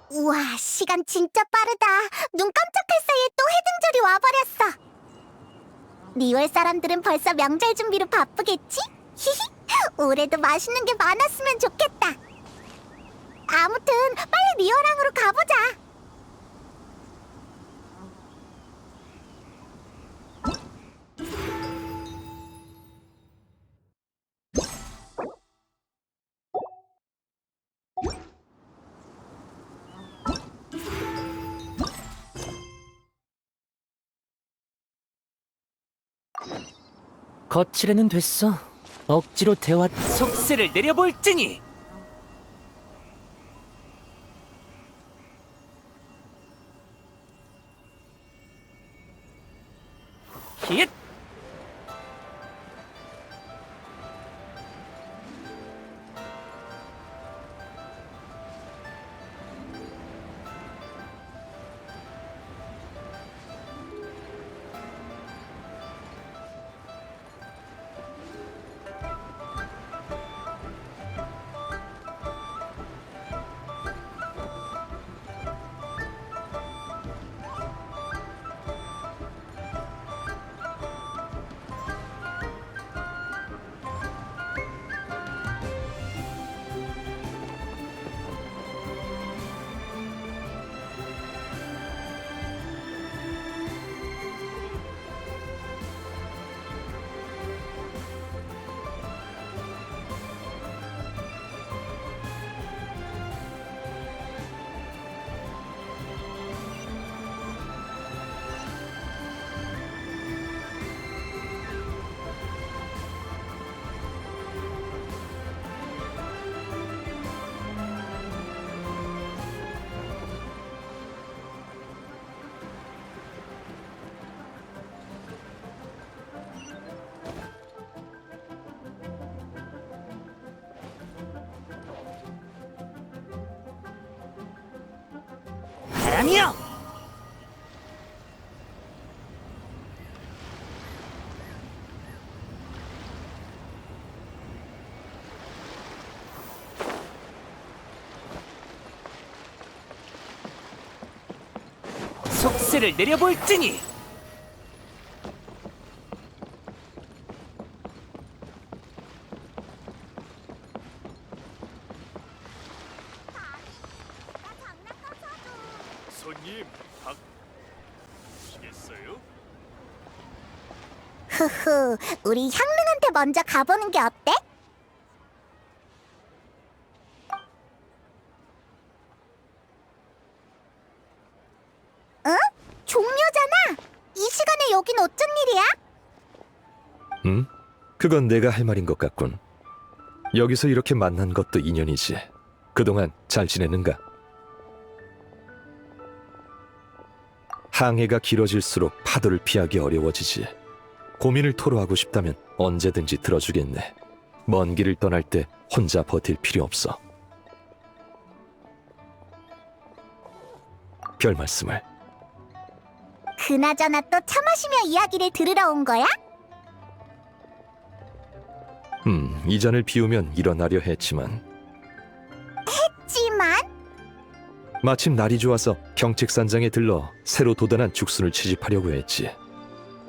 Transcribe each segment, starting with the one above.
우와, 시간 진짜 빠르다. 눈 깜짝할 사이에 또 해등절이 와버렸어. 리월 사람들은 벌써 명절 준비로 바쁘겠지? 히히, 올해도 맛있는 게 많았으면 좋겠다. 아무튼 빨리 리월항으로 가보자. 거칠에는 됐어. 억지로 대화 속세를 내려볼지니. 힛! 바람이여! 속세를 내려볼지니. 손님, 보시겠어요? 흐흐, 우리 향릉한테 먼저 가보는 게 어때? 응? 종료잖아. 이 시간에 여긴 어쩐 일이야? 응? 그건 내가 할 말인 것 같군. 여기서 이렇게 만난 것도 인연이지. 그동안 잘 지냈는가? 항해가 길어질수록 파도를 피하기 어려워지지. 고민을 토로하고 싶다면 언제든지 들어주겠네. 먼 길을 떠날 때 혼자 버틸 필요 없어. 별 말씀을. 그나저나 또 차 마시며 이야기를 들으러 온 거야? 이 잔을 비우면 일어나려 했지만 했지만? 마침 날이 좋아서 경책산장에 들러 새로 도단한 죽순을 채집하려고 했지.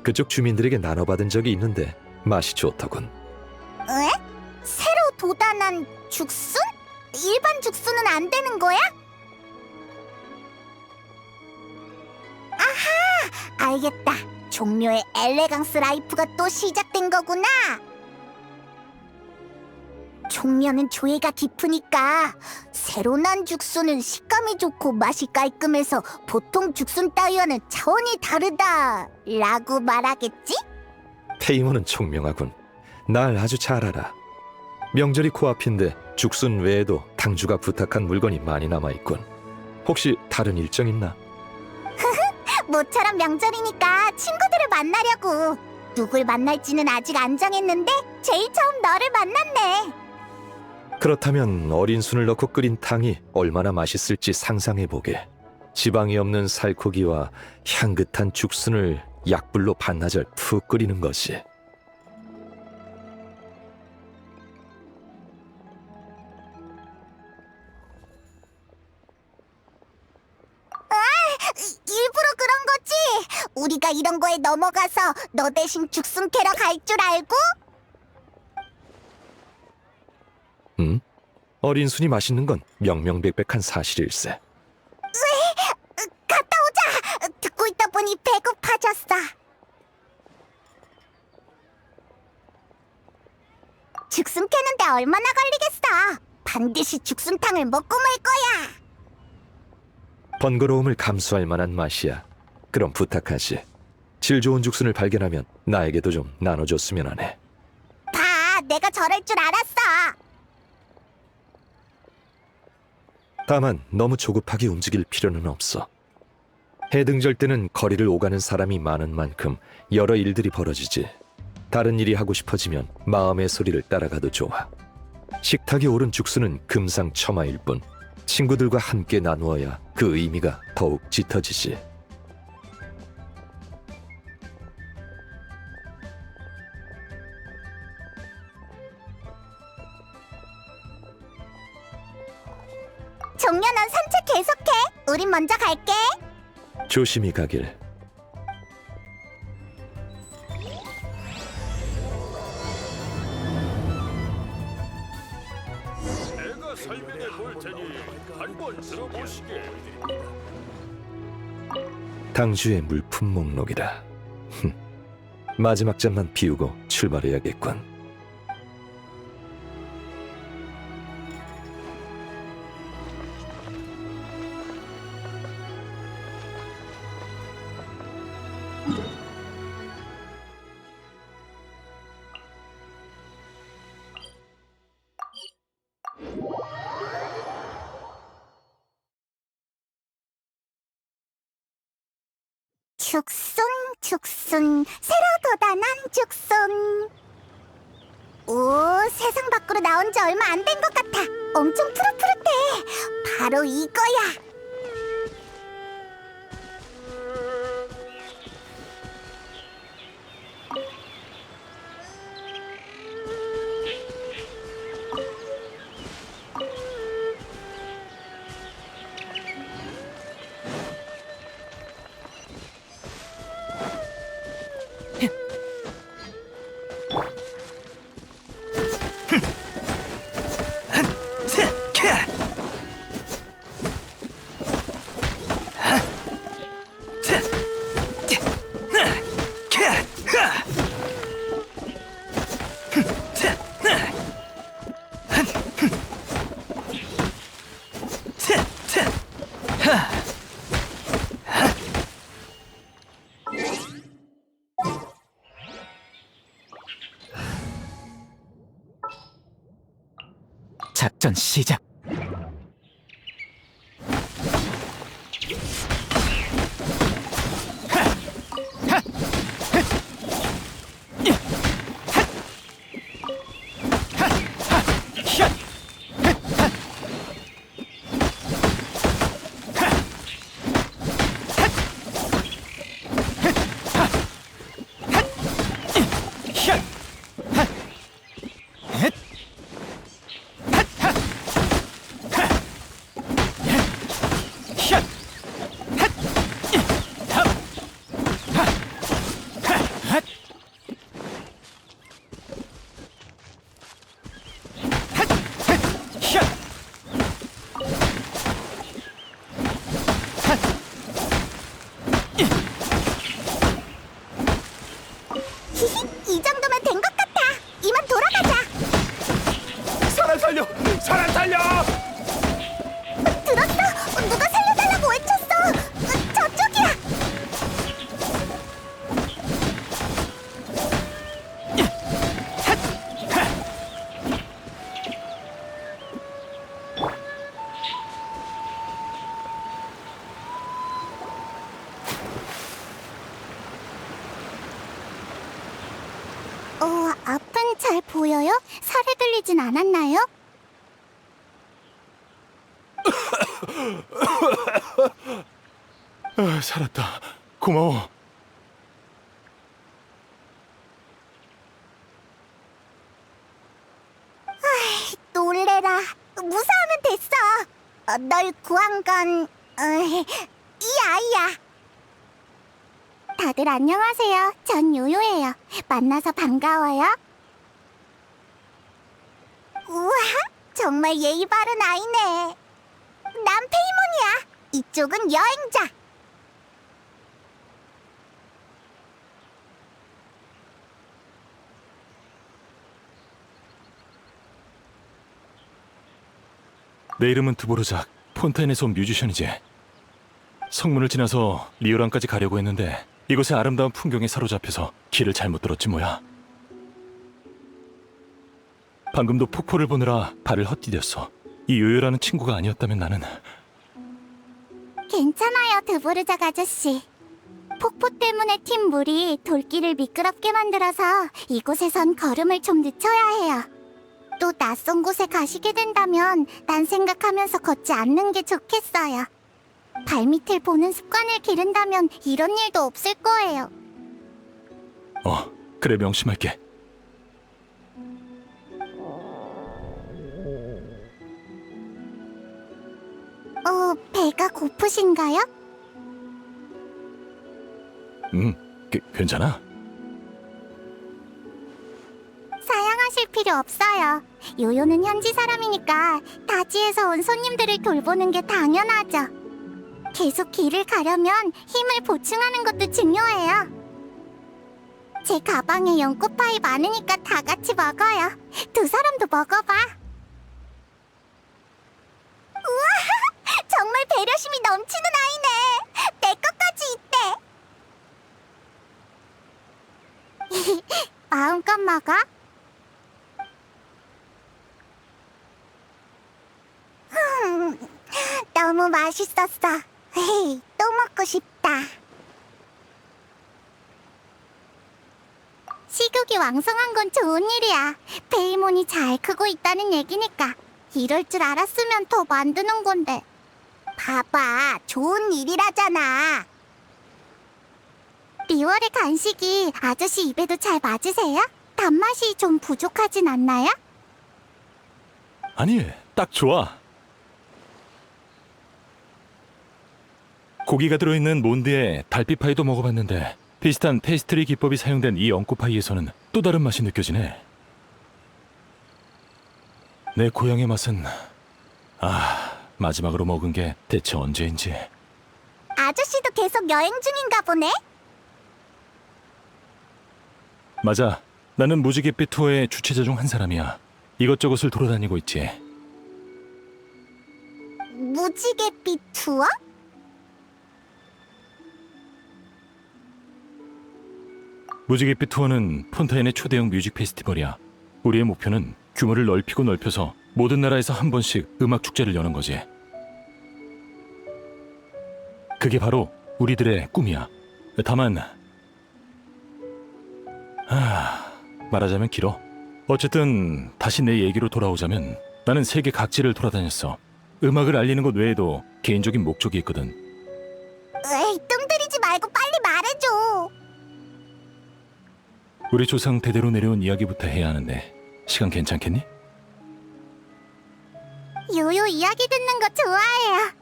그쪽 주민들에게 나눠받은 적이 있는데 맛이 좋더군. 에? 새로 도단한 죽순? 일반 죽순은 안 되는 거야? 알겠다. 종묘의 엘레강스 라이프가 또 시작된 거구나. 종묘는 조예가 깊으니까 새로 난 죽순은 식감이 좋고 맛이 깔끔해서 보통 죽순 따위와는 차원이 다르다 라고 말하겠지? 페이몬은 총명하군. 날 아주 잘 알아. 명절이 코앞인데 죽순 외에도 당주가 부탁한 물건이 많이 남아있군. 혹시 다른 일정 있나? 모처럼 명절이니까 친구들을 만나려고. 누굴 만날지는 아직 안 정했는데 제일 처음 너를 만났네. 그렇다면 어린 순을 넣고 끓인 탕이 얼마나 맛있을지 상상해보게. 지방이 없는 살코기와 향긋한 죽순을 약불로 반나절 푹 끓이는 것이. 일부러 그런 거지? 우리가 이런 거에 넘어가서 너 대신 죽순 캐러 갈 줄 알고? 응? 어린 순이 맛있는 건 명명백백한 사실일세. 갔다 오자. 듣고 있다 보니 배고파졌어. 죽순 캐는데 얼마나 걸리겠어? 반드시 죽순탕을 먹고 말 거야. 번거로움을 감수할 만한 맛이야. 그럼 부탁하지. 질 좋은 죽순을 발견하면 나에게도 좀 나눠줬으면 하네. 봐, 내가 저럴 줄 알았어. 다만 너무 조급하게 움직일 필요는 없어. 해등절 때는 거리를 오가는 사람이 많은 만큼 여러 일들이 벌어지지. 다른 일이 하고 싶어지면 마음의 소리를 따라가도 좋아. 식탁에 오른 죽순은 금상첨화일 뿐 친구들과 함께 나누어야 그 의미가 더욱 짙어지지. 종려, 넌 산책 계속해. 우린 먼저 갈게. 조심히 가길. 내가 설명해 볼 테니 한번 들어보시게. 당주의 물품 목록이다. 마지막 잔만 비우고 출발해야겠군. 죽순, 새로 돋아난 죽순. 오, 세상 밖으로 나온 지 얼마 안 된 것 같아. 엄청 푸릇푸릇해. 바로 이거야. 작전 시작. 잘 보여요? 살에 들리진 않았나요? 살았다. 고마워. 놀래라. 무사하면 됐어. 널 구한 건 이 아이야. 다들 안녕하세요. 전 요요예요. 만나서 반가워요. 우와, 정말 예의 바른 아이네. 난 페이몬이야. 이쪽은 여행자. 내 이름은 드보르작. 폰타인에서 온 뮤지션이지. 성문을 지나서 리오랑까지 가려고 했는데 이곳의 아름다운 풍경에 사로잡혀서 길을 잘못 들었지 뭐야. 방금도 폭포를 보느라 발을 헛디뎠어. 이 요요라는 친구가 아니었다면 나는... 괜찮아요, 드보르작 아저씨. 폭포 때문에 튄 물이 돌길을 미끄럽게 만들어서 이곳에선 걸음을 좀 늦춰야 해요. 또 낯선 곳에 가시게 된다면 난 생각하면서 걷지 않는 게 좋겠어요. 발밑을 보는 습관을 기른다면 이런 일도 없을 거예요. 그래, 명심할게. 배가 고프신가요? 괜찮아? 사양하실 필요 없어요. 요요는 현지 사람이니까 다지에서 온 손님들을 돌보는 게 당연하죠. 계속 길을 가려면 힘을 보충하는 것도 중요해요. 제 가방에 연꽃파이 많으니까 다 같이 먹어요. 두 사람도 먹어봐. 우와, 정말 배려심이 넘치는 아이네. 내 것까지 있대. 마음껏 먹어. 너무 맛있었어. 또 먹고 싶다. 식욕이 왕성한 건 좋은 일이야. 페이몬이 잘 크고 있다는 얘기니까. 이럴 줄 알았으면 더 만드는 건데. 봐봐, 좋은 일이라잖아. 리월의 간식이 아저씨 입에도 잘 맞으세요? 단맛이 좀 부족하진 않나요? 아니, 딱 좋아. 고기가 들어있는 몬드에 달빛파이도 먹어봤는데 비슷한 페이스트리 기법이 사용된 이 연꽃파이에서는 또 다른 맛이 느껴지네. 내 고향의 맛은... 마지막으로 먹은 게 대체 언제인지. 아저씨도 계속 여행 중인가 보네? 맞아. 나는 무지갯빛 투어의 주최자 중 한 사람이야. 이것저것을 돌아다니고 있지. 무지갯빛 투어? 무지갯빛 투어는 폰타인의 초대형 뮤직 페스티벌이야. 우리의 목표는 규모를 넓히고 넓혀서 모든 나라에서 한 번씩 음악 축제를 여는 거지. 그게 바로 우리들의 꿈이야. 다만 말하자면 길어. 어쨌든 다시 내 얘기로 돌아오자면 나는 세계 각지를 돌아다녔어. 음악을 알리는 것 외에도 개인적인 목적이 있거든. 에이, 뜸 들이지 말고 빨리 말해줘. 우리 조상 대대로 내려온 이야기부터 해야 하는데 시간 괜찮겠니? 요요 이야기 듣는 거 좋아해요.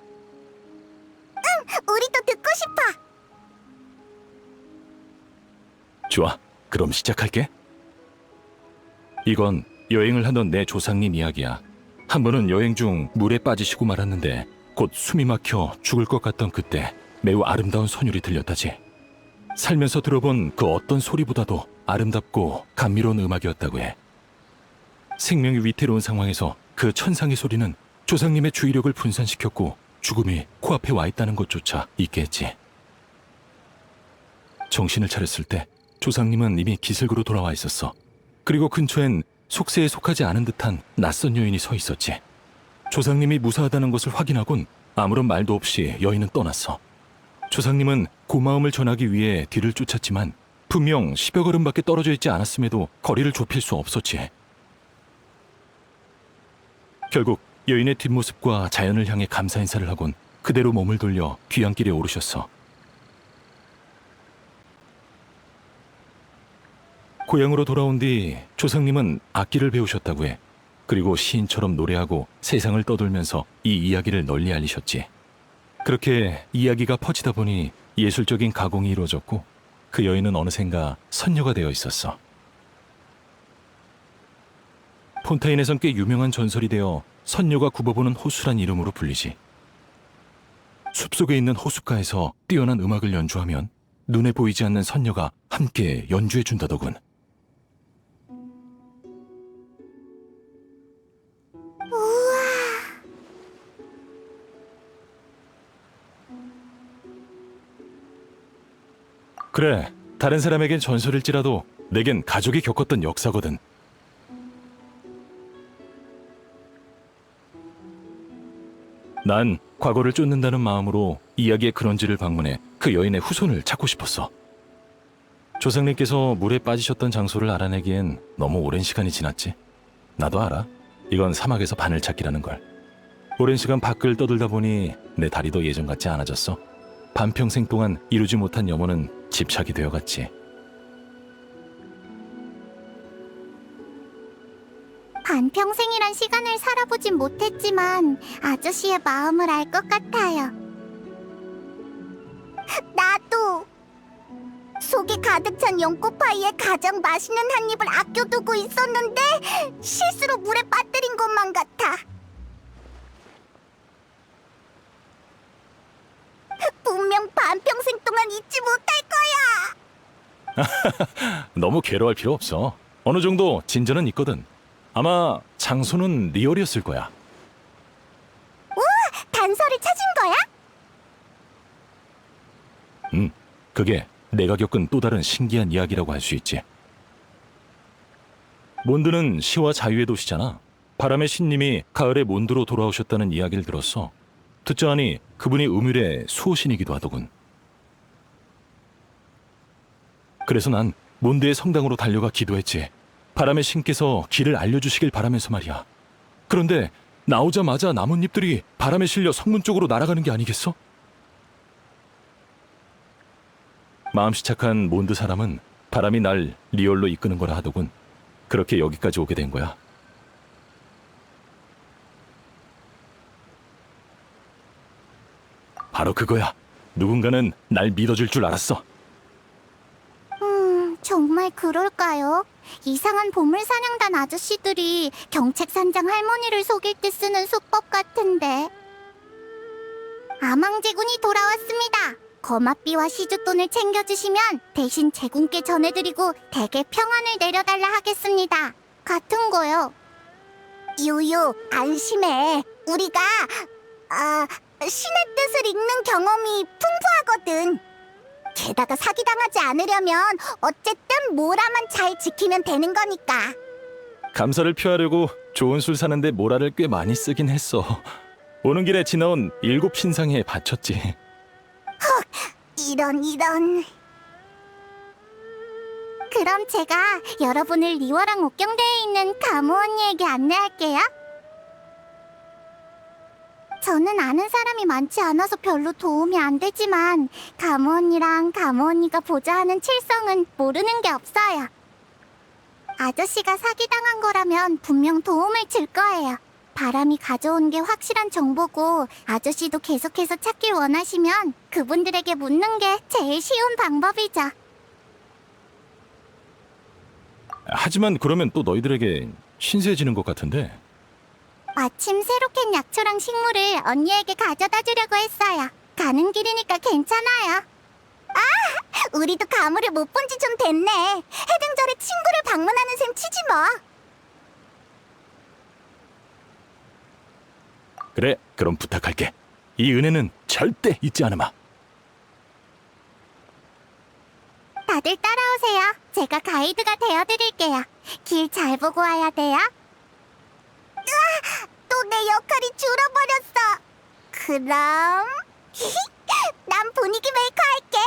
응, 우리도 듣고 싶어. 좋아, 그럼 시작할게. 이건 여행을 하던 내 조상님 이야기야. 한 번은 여행 중 물에 빠지시고 말았는데 곧 숨이 막혀 죽을 것 같던 그때 매우 아름다운 선율이 들렸다지. 살면서 들어본 그 어떤 소리보다도 아름답고 감미로운 음악이었다고 해. 생명이 위태로운 상황에서 그 천상의 소리는 조상님의 주의력을 분산시켰고 죽음이 코앞에 와 있다는 것조차 잊게 했지. 정신을 차렸을 때 조상님은 이미 기슭으로 돌아와 있었어. 그리고 근처엔 속세에 속하지 않은 듯한 낯선 여인이 서 있었지. 조상님이 무사하다는 것을 확인하곤 아무런 말도 없이 여인은 떠났어. 조상님은 고마움을 전하기 위해 뒤를 쫓았지만 분명 10여 걸음밖에 떨어져 있지 않았음에도 거리를 좁힐 수 없었지. 결국 여인의 뒷모습과 자연을 향해 감사 인사를 하곤 그대로 몸을 돌려 귀향길에 오르셨어. 고향으로 돌아온 뒤 조상님은 악기를 배우셨다고 해. 그리고 시인처럼 노래하고 세상을 떠돌면서 이 이야기를 널리 알리셨지. 그렇게 이야기가 퍼지다 보니 예술적인 가공이 이루어졌고 그 여인은 어느샌가 선녀가 되어 있었어. 폰타인에선 꽤 유명한 전설이 되어 선녀가 굽어보는 호수란 이름으로 불리지. 숲속에 있는 호숫가에서 뛰어난 음악을 연주하면 눈에 보이지 않는 선녀가 함께 연주해준다더군. 그래, 다른 사람에겐 전설일지라도 내겐 가족이 겪었던 역사거든. 난 과거를 쫓는다는 마음으로 이야기의 근원지를 방문해 그 여인의 후손을 찾고 싶었어. 조상님께서 물에 빠지셨던 장소를 알아내기엔 너무 오랜 시간이 지났지. 나도 알아. 이건 사막에서 바늘찾기라는 걸. 오랜 시간 밖을 떠돌다 보니 내 다리도 예전 같지 않아졌어. 반평생 동안 이루지 못한 염원은 집착이 되어갔지. 반평생이란 시간을 살아보진 못했지만 아저씨의 마음을 알 것 같아요. 나도 속이 가득 찬 연꽃파이에 가장 맛있는 한 입을 아껴두고 있었는데 실수로 물에 빠뜨린 것만 같아. 분명 반평생 동안 잊지 못할 거야. 너무 괴로워할 필요 없어. 어느 정도 진전은 있거든. 아마 장소는 리얼이었을 거야. 단서를 찾은 거야? 그게 내가 겪은 또 다른 신기한 이야기라고 할 수 있지. 몬드는 시와 자유의 도시잖아. 바람의 신님이 가을에 몬드로 돌아오셨다는 이야기를 들었어. 듣자 하니 그분이 음율의 수호신이기도 하더군. 그래서 난 몬드의 성당으로 달려가 기도했지. 바람의 신께서 길을 알려주시길 바라면서 말이야. 그런데 나오자마자 나뭇잎들이 바람에 실려 성문 쪽으로 날아가는 게 아니겠어? 마음씨 착한 몬드 사람은 바람이 날 리얼로 이끄는 거라 하더군. 그렇게 여기까지 오게 된 거야. 바로 그거야. 누군가는 날 믿어줄 줄 알았어. 정말 그럴까요? 이상한 보물사냥단 아저씨들이 경책산장 할머니를 속일 때 쓰는 수법 같은데. 아망제군이 돌아왔습니다. 거맛비와 시주돈을 챙겨주시면 대신 제군께 전해드리고 댁에 평안을 내려달라 하겠습니다. 같은 거요. 유유, 안심해. 우리가 신의 뜻을 읽는 경험이 풍부하거든. 게다가 사기당하지 않으려면 어쨌든 모라만 잘 지키면 되는 거니까. 감사를 표하려고 좋은 술 사는데 모라를 꽤 많이 쓰긴 했어. 오는 길에 지나온 7 신상에 바쳤지. 이런. 그럼 제가 여러분을 리워랑 옥경대에 있는 가무 언니에게 안내할게요. 저는 아는 사람이 많지 않아서 별로 도움이 안 되지만 가무 언니랑 가무 언니가 보좌하는 칠성은 모르는 게 없어요. 아저씨가 사기당한 거라면 분명 도움을 줄 거예요. 바람이 가져온 게 확실한 정보고 아저씨도 계속해서 찾길 원하시면 그분들에게 묻는 게 제일 쉬운 방법이죠. 하지만 그러면 또 너희들에게 신세지는 것 같은데. 마침 새로 캔 약초랑 식물을 언니에게 가져다 주려고 했어요. 가는 길이니까 괜찮아요. 우리도 가물을 못 본 지 좀 됐네. 해등절에 친구를 방문하는 셈 치지 뭐. 그래, 그럼 부탁할게. 이 은혜는 절대 잊지 않으마. 다들 따라오세요. 제가 가이드가 되어드릴게요. 길 잘 보고 와야 돼요. 또 내 역할이 줄어버렸어. 그럼 난 분위기 메이커 할게.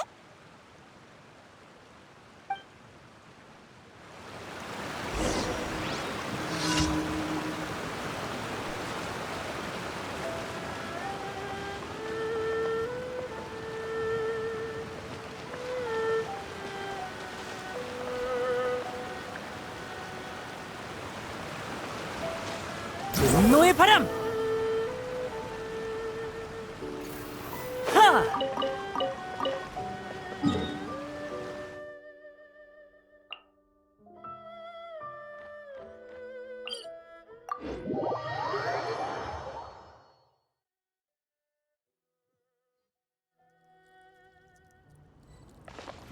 분노의 바람! 하!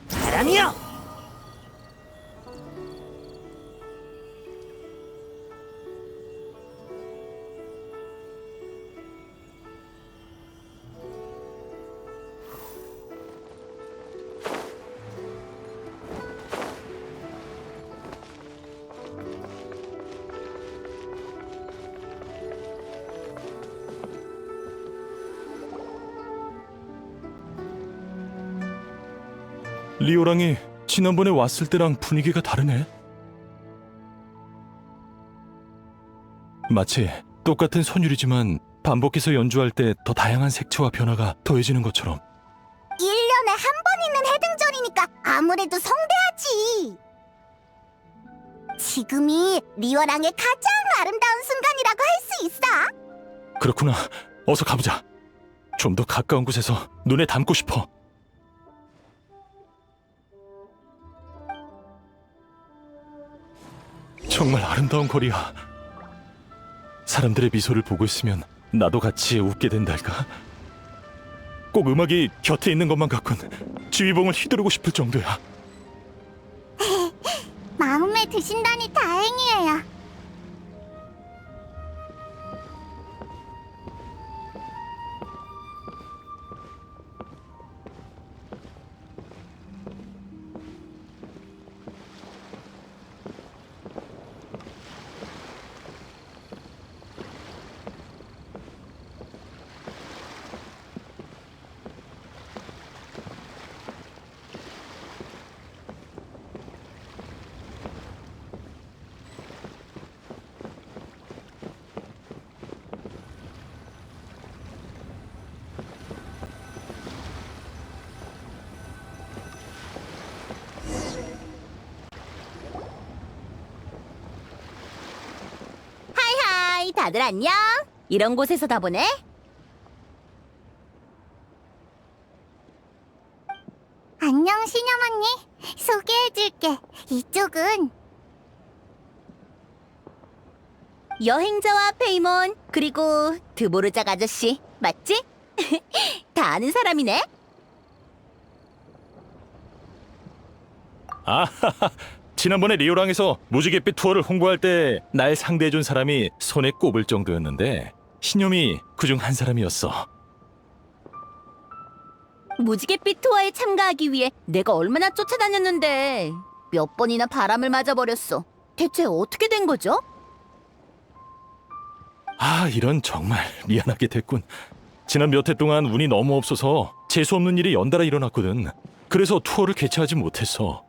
바람이여! 리오랑이 지난번에 왔을 때랑 분위기가 다르네. 마치 똑같은 선율이지만 반복해서 연주할 때 더 다양한 색채와 변화가 더해지는 것처럼. 1년에 한 번 있는 해등절이니까 아무래도 성대하지. 지금이 리워랑의 가장 아름다운 순간이라고 할 수 있어. 그렇구나. 어서 가보자. 좀 더 가까운 곳에서 눈에 담고 싶어. 정말 아름다운 거리야. 사람들의 미소를 보고 있으면 나도 같이 웃게 된달까? 꼭 음악이 곁에 있는 것만 갖고는 지휘봉을 휘두르고 싶을 정도야. 마음에 드신다니 다행이에요. 하이, 다들 안녕? 이런 곳에서 다 보네? 안녕 신영 언니. 소개해줄게. 이쪽은 여행자와 페이몬, 그리고 드보르작 아저씨, 맞지? 다 아는 사람이네? 아하하. 지난번에 리오랑에서 무지갯빛 투어를 홍보할 때 날 상대해준 사람이 손에 꼽을 정도였는데 신념이 그중 한 사람이었어. 무지갯빛 투어에 참가하기 위해 내가 얼마나 쫓아다녔는데 몇 번이나 바람을 맞아버렸어. 대체 어떻게 된 거죠? 아, 이런 정말 미안하게 됐군. 지난 몇 해 동안 운이 너무 없어서 재수없는 일이 연달아 일어났거든. 그래서 투어를 개최하지 못했어.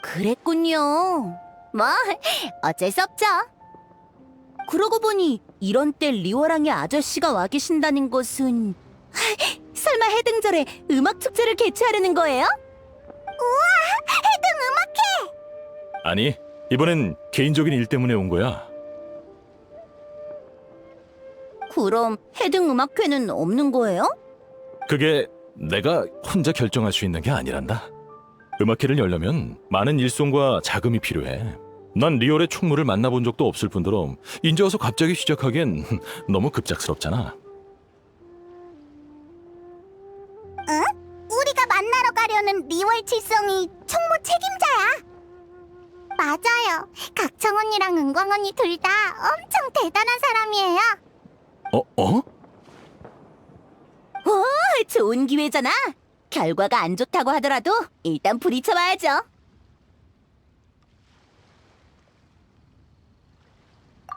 그랬군요. 뭐, 어쩔 수 없죠. 그러고 보니 이런 때 리워랑의 아저씨가 와 계신다는 것은 설마 해등절에 음악 축제를 개최하려는 거예요? 해등 음악회. 아니, 이번엔 개인적인 일 때문에 온 거야. 그럼 해등 음악회는 없는 거예요? 그게 내가 혼자 결정할 수 있는 게 아니란다. 음악회를 열려면 많은 일손과 자금이 필요해. 난 리얼의 총무를 만나본 적도 없을 뿐더러 인제 와서 갑자기 시작하기엔 너무 급작스럽잖아. 우리가 만나러 가려는 리월 칠성이 총무 책임자야. 맞아요. 각청 언니랑 은광 언니 둘 다 엄청 대단한 사람이에요. 어? 오, 좋은 기회잖아. 결과가 안 좋다고 하더라도 일단 부딪혀봐야죠.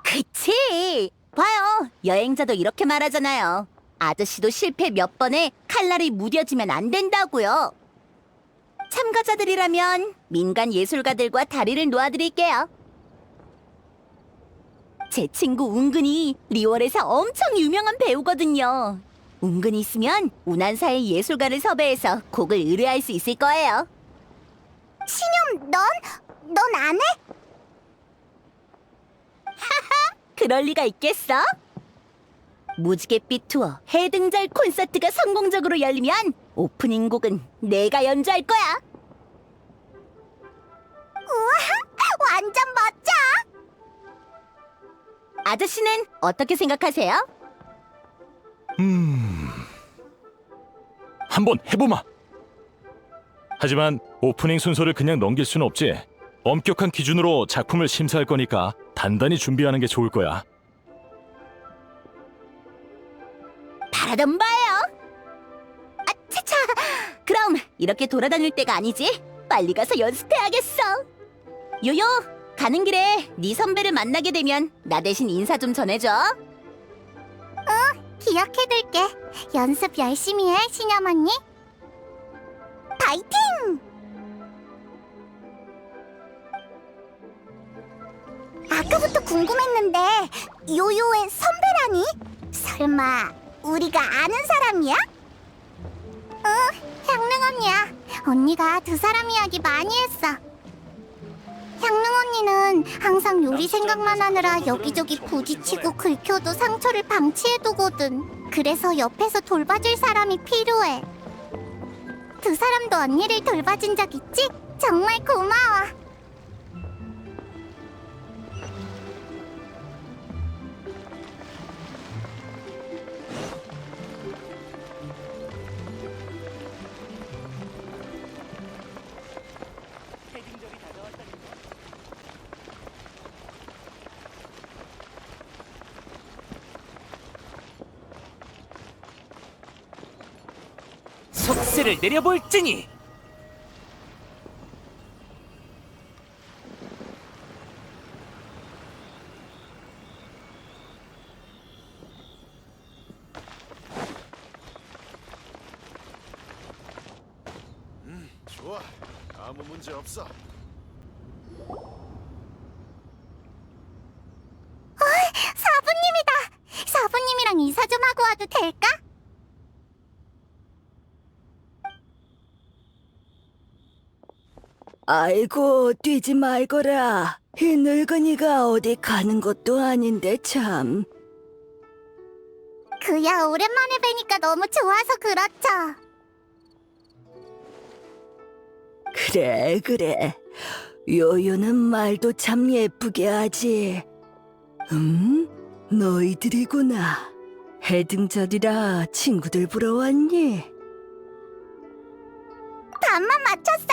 그치? 봐요. 여행자도 이렇게 말하잖아요. 아저씨도 실패 몇 번에 칼날이 무뎌지면 안 된다고요. 참가자들이라면 민간 예술가들과 다리를 놓아드릴게요. 제 친구 은근히 리월에서 엄청 유명한 배우거든요. 은근히 있으면 운한사의 예술가를 섭외해서 곡을 의뢰할 수 있을 거예요. 신영, 넌 안 해? 그럴 리가 있겠어? 무지갯빛 투어 해등절 콘서트가 성공적으로 열리면 오프닝 곡은 내가 연주할 거야. 완전 멋져! 아저씨는 어떻게 생각하세요? 한번 해보마. 하지만 오프닝 순서를 그냥 넘길 수는 없지. 엄격한 기준으로 작품을 심사할 거니까 단단히 준비하는 게 좋을 거야. 바라던 바예요. 아차차. 그럼 이렇게 돌아다닐 때가 아니지. 빨리 가서 연습해야겠어. 요요, 가는 길에 네 선배를 만나게 되면 나 대신 인사 좀 전해줘. 기억해둘게. 연습 열심히 해, 신영 언니. 파이팅! 아까부터 궁금했는데 요요의 선배라니? 설마 우리가 아는 사람이야? 향릉 언니야. 언니가 두 사람 이야기 많이 했어. 향릉 언니는 항상 요리 생각만 하느라 여기저기 부딪히고 긁혀도 상처를 방치해두거든. 그래서 옆에서 돌봐줄 사람이 필요해. 두 사람도 언니를 돌봐준 적 있지? 정말 고마워. 속세를 내려볼지니. 좋아, 아무 문제 없어. 사부님이다. 사부님이랑 인사 좀 하고 와도 될까? 아이고, 뛰지 말거라. 이 늙은이가 어디 가는 것도 아닌데 참. 그야 오랜만에 뵈니까 너무 좋아서 그렇죠. 그래. 요요는 말도 참 예쁘게 하지. 너희들이구나. 해등절이라 친구들 보러 왔니? 반만 맞췄어.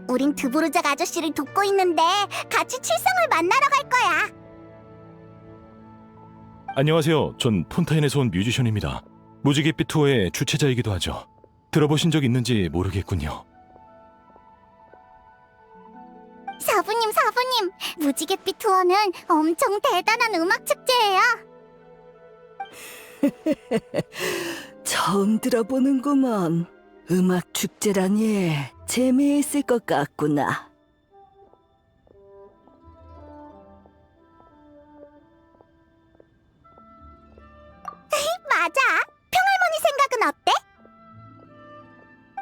우린 드보르작 아저씨를 돕고 있는데 같이 칠성을 만나러 갈 거야. 안녕하세요. 전 폰타인에서 온 뮤지션입니다. 무지갯빛 투어의 주최자이기도 하죠. 들어보신 적 있는지 모르겠군요. 사부님, 무지갯빛 투어는 엄청 대단한 음악 축제예요. 처음 들어보는구먼. 음악 축제라니 재미있을 것 같구나. 맞아. 평할머니 생각은 어때?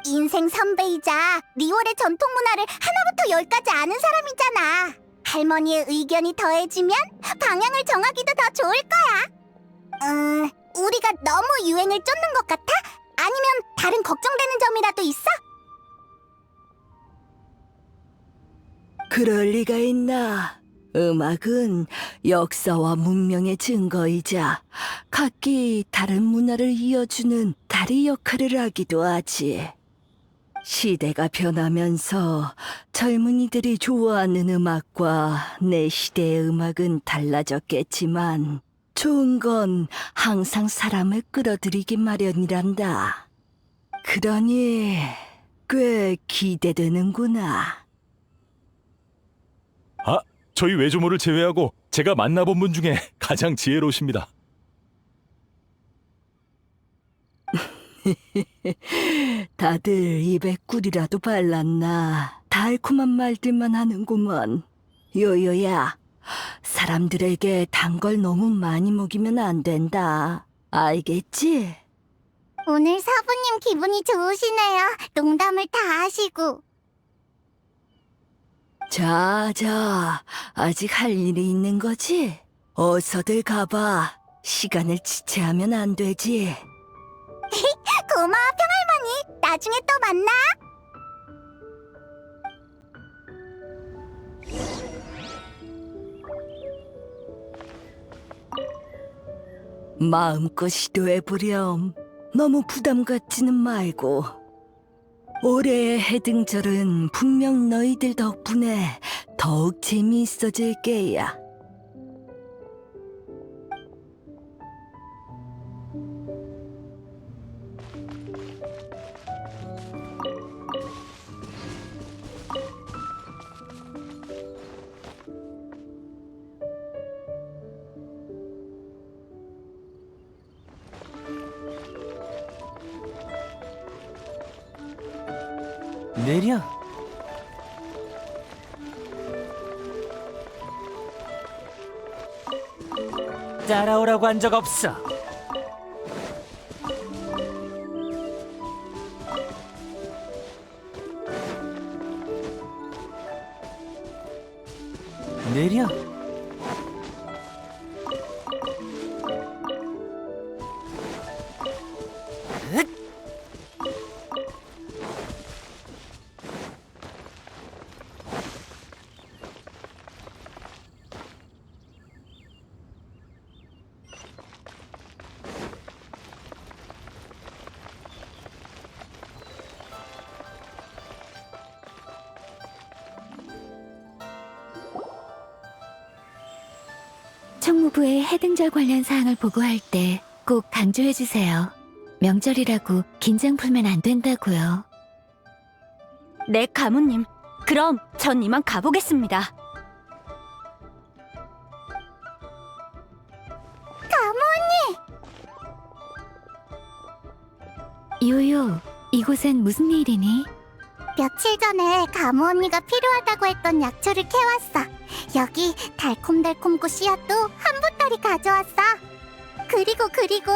인생 선배이자 리월의 전통 문화를 하나부터 열까지 아는 사람이잖아. 할머니의 의견이 더해지면 방향을 정하기도 더 좋을 거야. 우리가 너무 유행을 쫓는 것 같아? 아니면 다른 걱정되는 점이라도 있어? 그럴 리가 있나. 음악은 역사와 문명의 증거이자 각기 다른 문화를 이어주는 다리 역할을 하기도 하지. 시대가 변하면서 젊은이들이 좋아하는 음악과 내 시대의 음악은 달라졌겠지만 좋은 건 항상 사람을 끌어들이기 마련이란다. 그러니 꽤 기대되는구나. 아, 저희 외조모를 제외하고 제가 만나본 분 중에 가장 지혜로우십니다. 다들 입에 꿀이라도 발랐나. 달콤한 말들만 하는구먼. 요요야, 사람들에게 단 걸 너무 많이 먹이면 안 된다. 알겠지? 오늘 사부님 기분이 좋으시네요. 농담을 다 하시고. 자, 아직 할 일이 있는 거지? 어서들 가봐. 시간을 지체하면 안 되지. 고마워, 평할머니. 나중에 또 만나. 마음껏 시도해보렴. 너무 부담 갖지는 말고. 올해의 해등절은 분명 너희들 덕분에 더욱 재미있어질 게야. 내려. 따라오라고 한 적 없어. 내려. 총무부에 해등절 관련 사항을 보고할 때 꼭 강조해주세요. 명절이라고 긴장 풀면 안 된다고요. 네, 가무님. 그럼 전 이만 가보겠습니다. 요요, 이곳엔 무슨 일이니? 며칠 전에 가무 언니가 필요하다고 했던 약초를 캐왔어. 여기 달콤달콤고 씨앗도 한 보따리 가져왔어. 그리고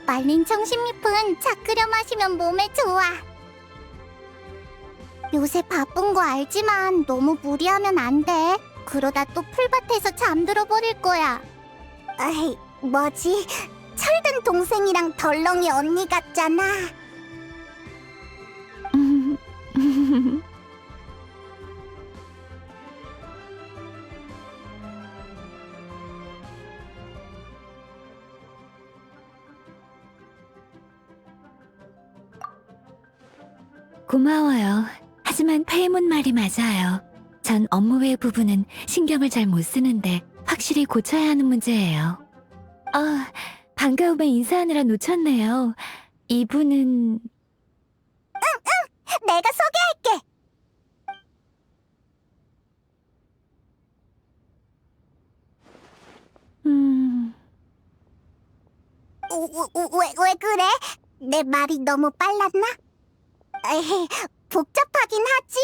말린 청심잎은 차 끓여 마시면 몸에 좋아. 요새 바쁜 거 알지만 너무 무리하면 안 돼. 그러다 또 풀밭에서 잠들어 버릴 거야. 에이, 뭐지? 철든 동생이랑 덜렁이 언니 같잖아. 고마워요. 하지만 페이몬 말이 맞아요. 전 업무 외 부분은 신경을 잘 못 쓰는데 확실히 고쳐야 하는 문제예요. 반가움에 인사하느라 놓쳤네요. 이분은... 내가 소개할게. 왜 그래? 내 말이 너무 빨랐나? 에이, 복잡하긴 하지.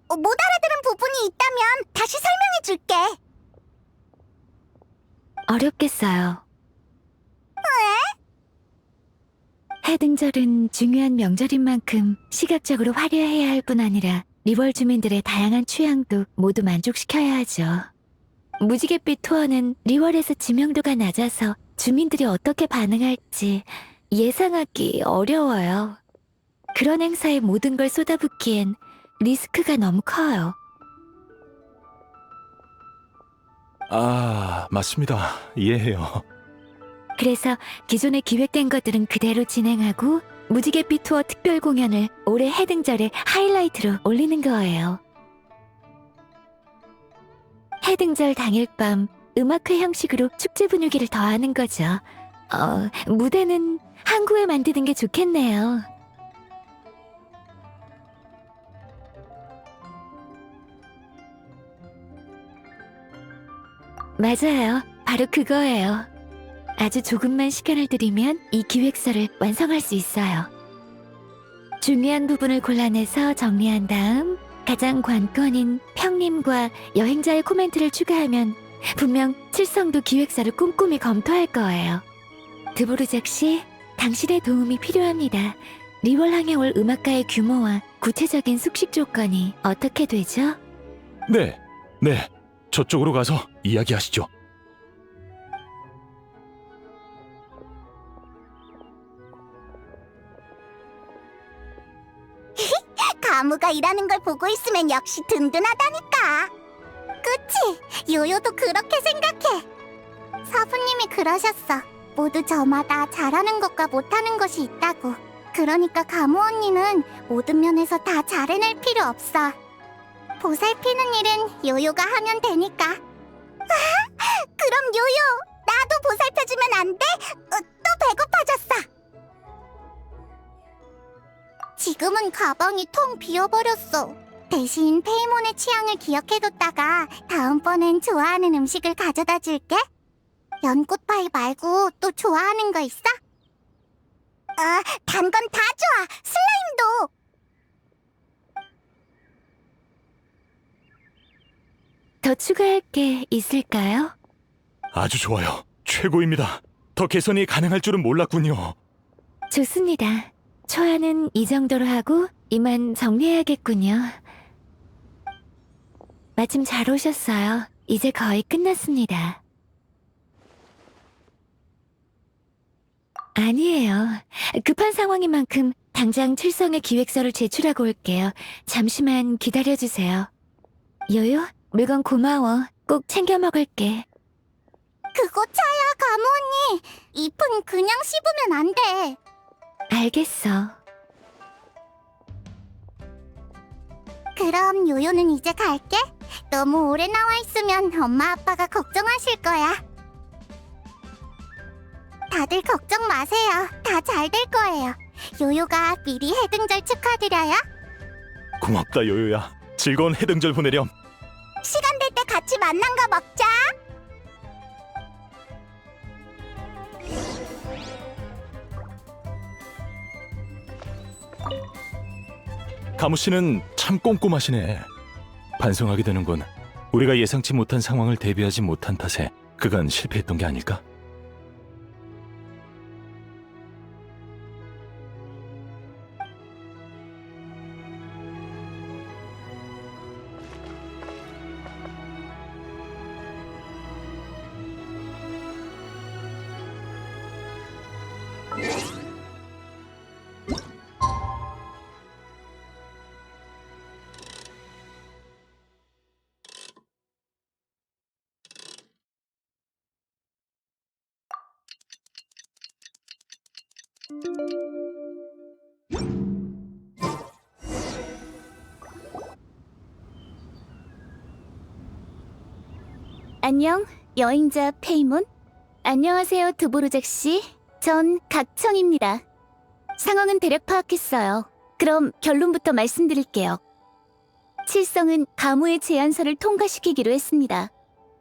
못 알아들은 부분이 있다면 다시 설명해 줄게. 어렵겠어요. 해등절은 중요한 명절인 만큼 시각적으로 화려해야 할 뿐 아니라 리월 주민들의 다양한 취향도 모두 만족시켜야 하죠. 무지갯빛 투어는 리월에서 지명도가 낮아서 주민들이 어떻게 반응할지 예상하기 어려워요. 그런 행사에 모든 걸 쏟아붓기엔 리스크가 너무 커요. 맞습니다. 이해해요. 그래서 기존에 기획된 것들은 그대로 진행하고 무지갯빛 투어 특별 공연을 올해 해등절의 하이라이트로 올리는 거예요. 해등절 당일 밤 음악회 형식으로 축제 분위기를 더하는 거죠. 무대는 항구에 만드는 게 좋겠네요. 맞아요. 바로 그거예요. 아주 조금만 시간을 들이면 이 기획서를 완성할 수 있어요. 중요한 부분을 골라내서 정리한 다음 가장 관건인 평님과 여행자의 코멘트를 추가하면 분명 칠성도 기획서를 꼼꼼히 검토할 거예요. 드보르작 씨, 당신의 도움이 필요합니다. 리월항에 올 음악가의 규모와 구체적인 숙식 조건이 어떻게 되죠? 네. 저쪽으로 가서 이야기하시죠. 가무가 일하는 걸 보고 있으면 역시 든든하다니까. 그치? 요요도 그렇게 생각해. 사부님이 그러셨어. 모두 저마다 잘하는 것과 못하는 것이 있다고. 그러니까 가무 언니는 모든 면에서 다 잘해낼 필요 없어. 보살피는 일은 요요가 하면 되니까. 그럼 요요, 나도 보살펴주면 안 돼? 또 배고파졌어. 지금은 가방이 텅 비어버렸어. 대신 페이몬의 취향을 기억해뒀다가 다음번엔 좋아하는 음식을 가져다 줄게. 연꽃파이 말고 또 좋아하는 거 있어? 단 건 다 좋아. 슬라임도. 더 추가할 게 있을까요? 아주 좋아요. 최고입니다. 더 개선이 가능할 줄은 몰랐군요. 좋습니다. 초안은 이 정도로 하고 이만 정리해야겠군요. 마침 잘 오셨어요. 이제 거의 끝났습니다. 아니에요. 급한 상황인 만큼 당장 칠성의 기획서를 제출하고 올게요. 잠시만 기다려주세요. 요요, 물건 고마워. 꼭 챙겨 먹을게. 그거 차야, 가무 언니. 잎은 그냥 씹으면 안 돼. 알겠어. 그럼 요요는 이제 갈게. 너무 오래 나와 있으면 엄마 아빠가 걱정하실 거야. 다들 걱정 마세요. 다 잘 될 거예요. 요요가 미리 해등절 축하드려요. 고맙다 요요야. 즐거운 해등절 보내렴. 시간 될 때 같이 만난 거 먹자. 가무씨는 참 꼼꼼하시네. 반성하게 되는군. 우리가 예상치 못한 상황을 대비하지 못한 탓에 그간 실패했던 게 아닐까? 안녕, 여행자 페이몬. 안녕하세요, 드보르작 씨. 전 각청입니다. 상황은 대략 파악했어요. 그럼 결론부터 말씀드릴게요. 칠성은 가무의 제안서를 통과시키기로 했습니다.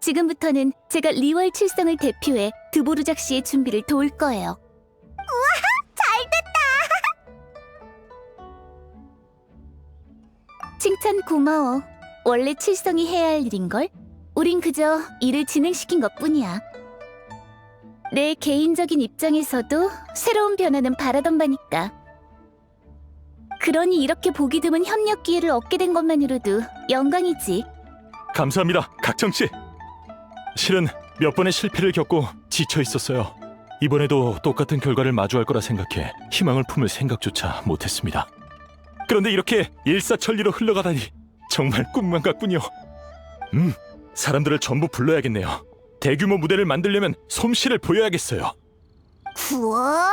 지금부터는 제가 리월 칠성을 대표해 드보르작 씨의 준비를 도울 거예요. 칭찬 고마워. 원래 칠성이 해야 할 일인걸? 우린 그저 일을 진행시킨 것뿐이야. 내 개인적인 입장에서도 새로운 변화는 바라던 바니까. 그러니 이렇게 보기 드문 협력 기회를 얻게 된 것만으로도 영광이지. 감사합니다, 각청씨. 실은 몇 번의 실패를 겪고 지쳐 있었어요. 이번에도 똑같은 결과를 마주할 거라 생각해 희망을 품을 생각조차 못했습니다. 그런데 이렇게 일사천리로 흘러가다니 정말 꿈만 같군요. 사람들을 전부 불러야겠네요. 대규모 무대를 만들려면 솜씨를 보여야겠어요. 우와,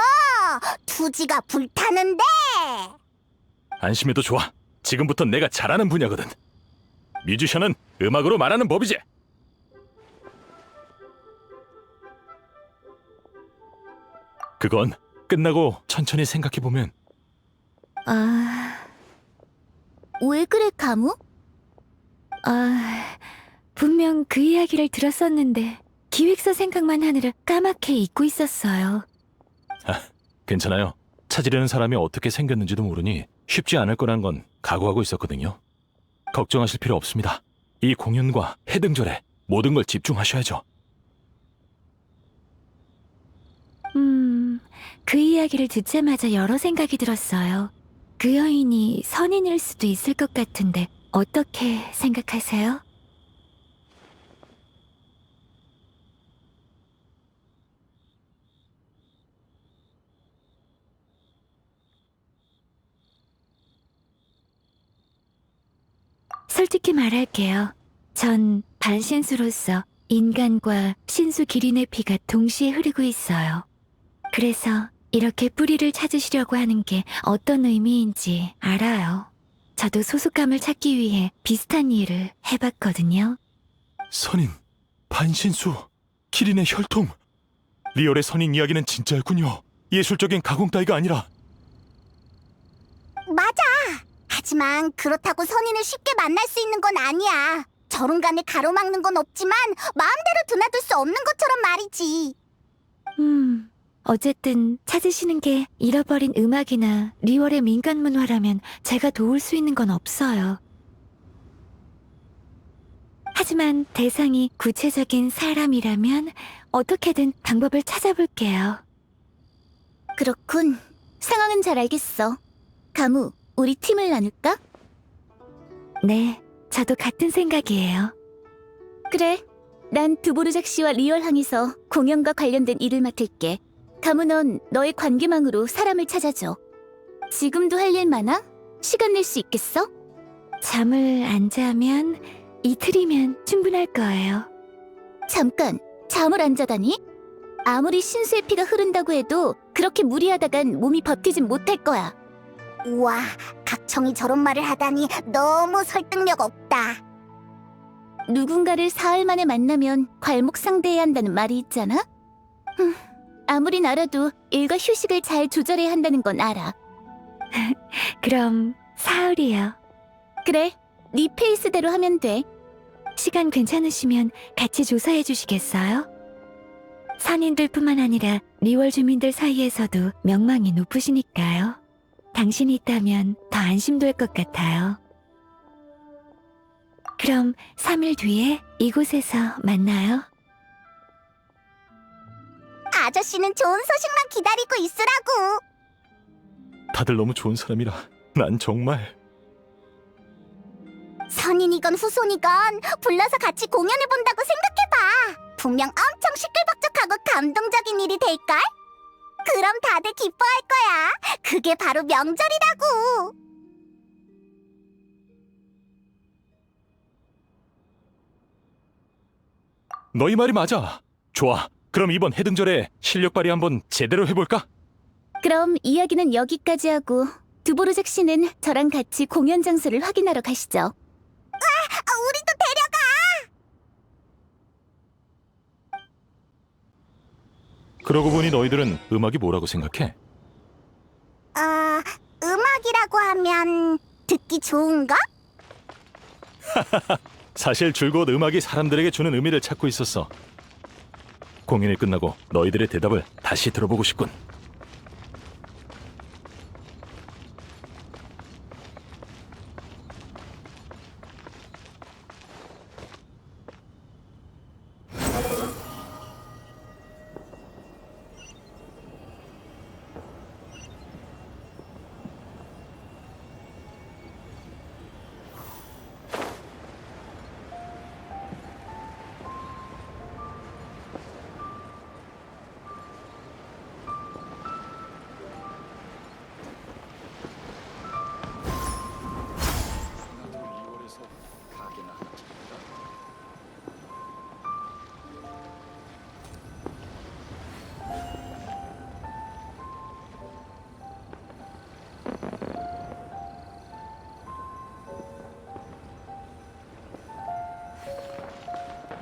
투지가 불타는데. 안심해도 좋아. 지금부터 내가 잘하는 분야거든. 뮤지션은 음악으로 말하는 법이지. 그건 끝나고 천천히 생각해보면. 왜 그래, 가무? 분명 그 이야기를 들었었는데 기획서 생각만 하느라 까맣게 잊고 있었어요. 괜찮아요. 찾으려는 사람이 어떻게 생겼는지도 모르니 쉽지 않을 거란 건 각오하고 있었거든요. 걱정하실 필요 없습니다. 이 공연과 해등절에 모든 걸 집중하셔야죠. 그 이야기를 듣자마자 여러 생각이 들었어요. 그 여인이 선인일 수도 있을 것 같은데 어떻게 생각하세요? 솔직히 말할게요. 전 반신수로서 인간과 신수 기린의 피가 동시에 흐르고 있어요. 그래서 이렇게 뿌리를 찾으시려고 하는 게 어떤 의미인지 알아요. 저도 소속감을 찾기 위해 비슷한 일을 해봤거든요. 선인, 반신수, 기린의 혈통. 리얼의 선인 이야기는 진짜였군요. 예술적인 가공 따위가 아니라. 맞아. 하지만 그렇다고 선인을 쉽게 만날 수 있는 건 아니야. 저룬간을 가로막는 건 없지만 마음대로 드나들 수 없는 것처럼 말이지. 어쨌든 찾으시는 게 잃어버린 음악이나 리월의 민간 문화라면 제가 도울 수 있는 건 없어요. 하지만 대상이 구체적인 사람이라면 어떻게든 방법을 찾아볼게요. 그렇군. 상황은 잘 알겠어. 가무, 우리 팀을 나눌까? 네, 저도 같은 생각이에요. 그래. 난 드보르작 씨와 리얼항에서 공연과 관련된 일을 맡을게. 가무, 넌 너의 관계망으로 사람을 찾아줘. 지금도 할 일 많아? 시간 낼 수 있겠어? 잠을 안 자면 이틀이면 충분할 거예요. 잠깐, 잠을 안 자다니? 아무리 신수의 피가 흐른다고 해도 그렇게 무리하다간 몸이 버티진 못할 거야. 우와, 각청이 저런 말을 하다니 너무 설득력 없다. 누군가를 사흘 만에 만나면 괄목상대해야 한다는 말이 있잖아? 아무리 알아도 일과 휴식을 잘 조절해야 한다는 건 알아. 그럼 사흘이요. 그래, 네 페이스대로 하면 돼. 시간 괜찮으시면 같이 조사해 주시겠어요? 선인들뿐만 아니라 리월 주민들 사이에서도 명망이 높으시니까요. 당신이 있다면 더 안심될 것 같아요. 그럼 3일 뒤에 이곳에서 만나요. 아저씨는 좋은 소식만 기다리고 있으라고. 다들 너무 좋은 사람이라 난 정말. 선인이건 후손이건 불러서 같이 공연을 본다고 생각해봐. 분명 엄청 시끌벅적하고 감동적인 일이 될걸? 그럼 다들 기뻐할 거야. 그게 바로 명절이라고. 너희 말이 맞아. 좋아. 그럼 이번 해등절에 실력 발휘 한번 제대로 해볼까? 그럼 이야기는 여기까지 하고 드보르작 씨는 저랑 같이 공연 장소를 확인하러 가시죠. 우리도 데려가. 그러고 보니 너희들은 음악이 뭐라고 생각해? 음악이라고 하면 듣기 좋은 거? 사실 줄곧 음악이 사람들에게 주는 의미를 찾고 있었어. 공연이 끝나고 너희들의 대답을 다시 들어보고 싶군.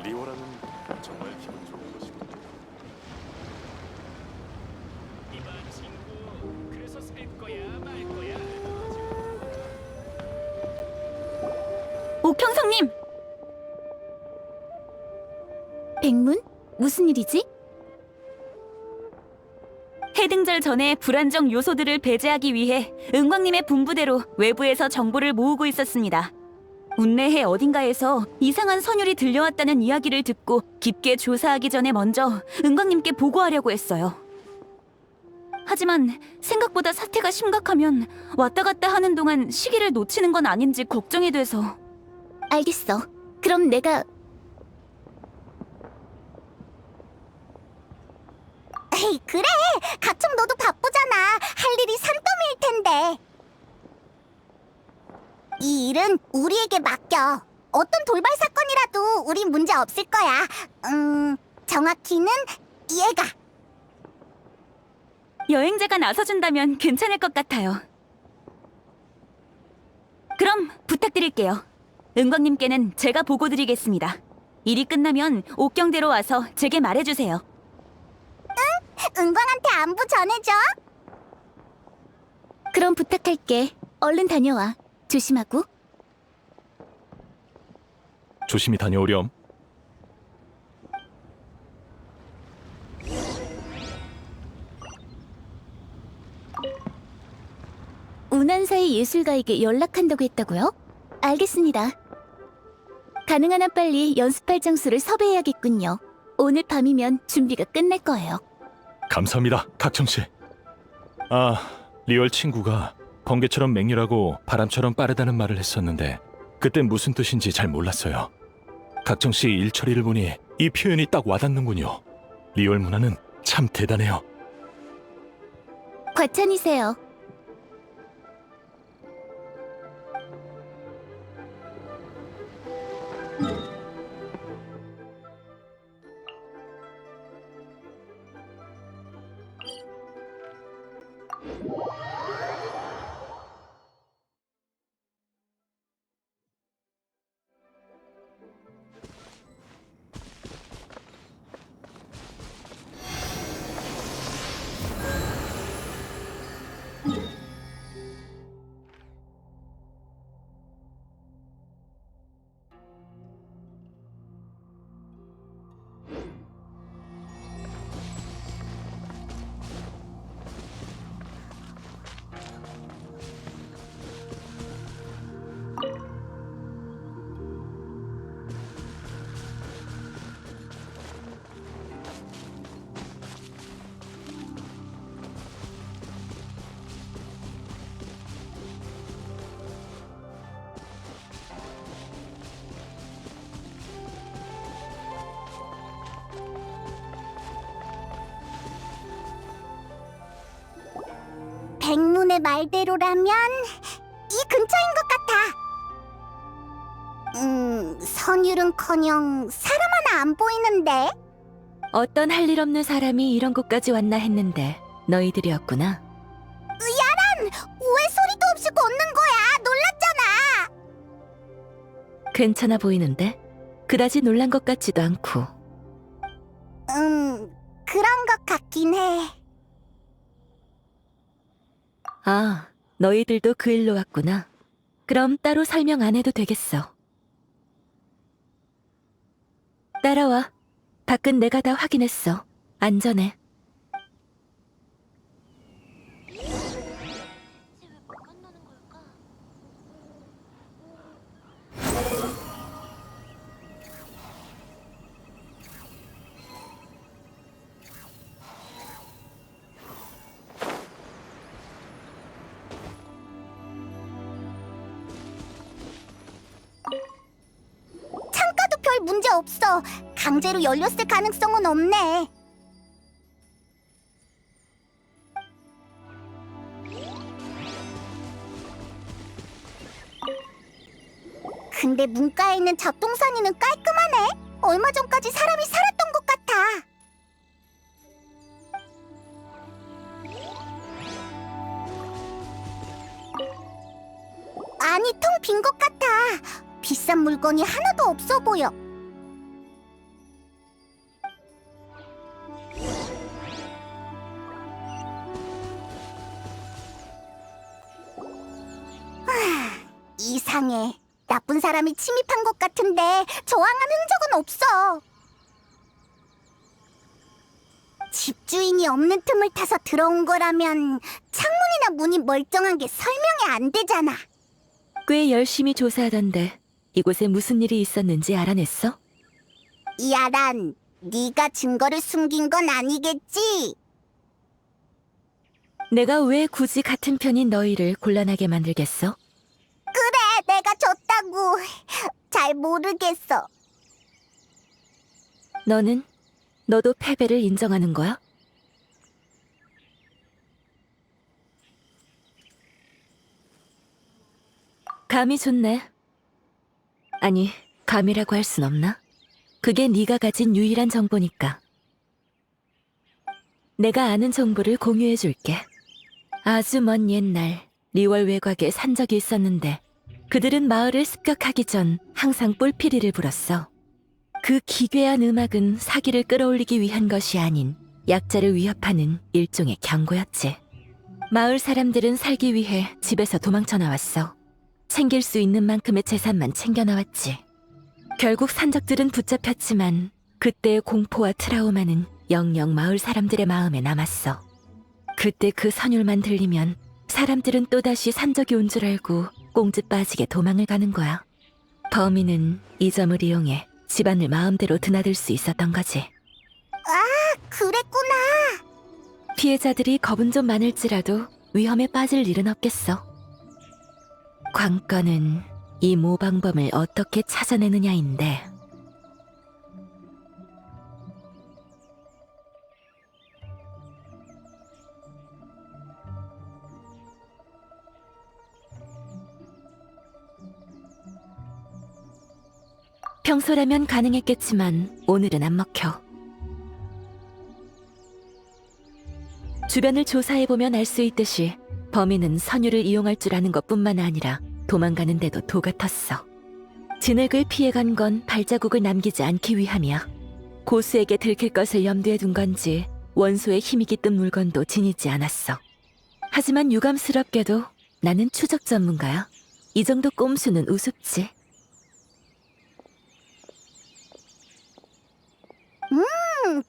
리오라는 정말 기분 좋은 것이군. 이만 친구, 그래서 살 거야 말 거야? 옥평성님! 백문? 무슨 일이지? 해등절 전에 불안정 요소들을 배제하기 위해 은광님의 분부대로 외부에서 정보를 모으고 있었습니다. 운내해 어딘가에서 이상한 선율이 들려왔다는 이야기를 듣고 깊게 조사하기 전에 먼저 은광님께 보고하려고 했어요. 하지만 생각보다 사태가 심각하면 왔다 갔다 하는 동안 시기를 놓치는 건 아닌지 걱정이 돼서. 알겠어. 그럼 내가... 에이, 그래. 각청 너도 바쁘잖아. 할 일이 산더미일 텐데. 이 일은 우리에게 맡겨. 어떤 돌발 사건이라도 우린 문제 없을 거야. 정확히는 얘가. 여행자가 나서준다면 괜찮을 것 같아요. 그럼 부탁드릴게요. 은광님께는 제가 보고 드리겠습니다. 일이 끝나면 옥경대로 와서 제게 말해주세요. 은광한테 안부 전해줘. 그럼 부탁할게. 얼른 다녀와. 조심하고. 조심히 다녀오렴. 운한사의 예술가에게 연락한다고 했다고요? 알겠습니다. 가능한 한 빨리 연습할 장소를 섭외해야겠군요. 오늘 밤이면 준비가 끝날 거예요. 감사합니다, 각청 씨. 리얼 친구가 번개처럼 맹렬하고 바람처럼 빠르다는 말을 했었는데 그땐 무슨 뜻인지 잘 몰랐어요. 각청 씨 일처리를 보니 이 표현이 딱 와닿는군요. 리얼 문화는 참 대단해요. 과찬이세요. 백문의 말대로라면 이 근처인 것 같아. 선율은커녕 사람 하나 안 보이는데? 어떤 할 일 없는 사람이 이런 곳까지 왔나 했는데 너희들이었구나. 왜 소리도 없이 걷는 거야? 놀랐잖아. 괜찮아 보이는데? 그다지 놀란 것 같지도 않고. 그런 것 같긴 해. 아, 너희들도 그 일로 왔구나. 그럼 따로 설명 안 해도 되겠어. 따라와. 밖은 내가 다 확인했어. 안전해. 창가도 별 문제 없어. 강제로 열렸을 가능성은 없네. 근데 문가에 있는 잡동사니는 깔끔하네. 얼마 전까지 사람이 살았던 것 같아. 아니, 텅 빈 것 같아. 비싼 물건이 하나도 없어 보여. 이상해. 나쁜 사람이 침입한 것 같은데 저항한 흔적은 없어. 집주인이 없는 틈을 타서 들어온 거라면 창문이나 문이 멀쩡한 게 설명이 안 되잖아. 꽤 열심히 조사하던데 이곳에 무슨 일이 있었는지 알아냈어? 야란, 네가 증거를 숨긴 건 아니겠지? 내가 왜 굳이 같은 편인 너희를 곤란하게 만들겠어? 그래, 내가 졌다고. 잘 모르겠어. 너도 패배를 인정하는 거야? 감이 좋네. 아니, 감이라고 할 순 없나? 그게 네가 가진 유일한 정보니까. 내가 아는 정보를 공유해줄게. 아주 먼 옛날 리월 외곽에 산적이 있었는데 그들은 마을을 습격하기 전 항상 뿔피리를 불었어. 그 기괴한 음악은 사기를 끌어올리기 위한 것이 아닌 약자를 위협하는 일종의 경고였지. 마을 사람들은 살기 위해 집에서 도망쳐 나왔어. 챙길 수 있는 만큼의 재산만 챙겨 나왔지. 결국 산적들은 붙잡혔지만 그때의 공포와 트라우마는 영영 마을 사람들의 마음에 남았어. 그때 그 선율만 들리면 사람들은 또다시 산적이 온 줄 알고 꽁지 빠지게 도망을 가는 거야. 범인은 이 점을 이용해 집안을 마음대로 드나들 수 있었던 거지. 그랬구나. 피해자들이 겁은 좀 많을지라도 위험에 빠질 일은 없겠어. 관건은 이 모방범을 어떻게 찾아내느냐인데. 평소라면 가능했겠지만 오늘은 안 먹혀. 주변을 조사해보면 알 수 있듯이 범인은 선율을 이용할 줄 아는 것뿐만 아니라 도망가는데도 도가 텄어. 진흙을 피해간 건 발자국을 남기지 않기 위함이야. 고수에게 들킬 것을 염두에 둔 건지 원소에 힘이 깃든 물건도 지니지 않았어. 하지만 유감스럽게도 나는 추적 전문가야. 이 정도 꼼수는 우습지.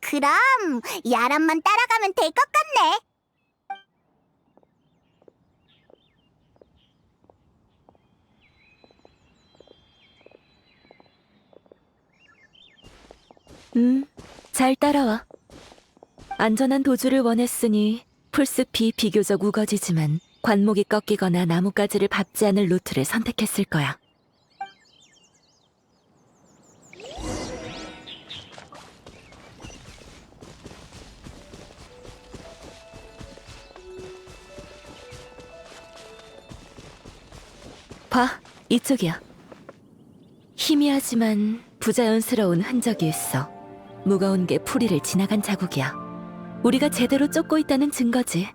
그럼 야람만 따라가면 될 것 같네. 잘 따라와. 안전한 도주를 원했으니 풀숲이 비교적 우거지지만 관목이 꺾이거나 나뭇가지를 밟지 않을 루트를 선택했을 거야. 봐, 이쪽이야. 희미하지만 부자연스러운 흔적이 있어. 무거운 게 풀이를 지나간 자국이야. 우리가 제대로 쫓고 있다는 증거지.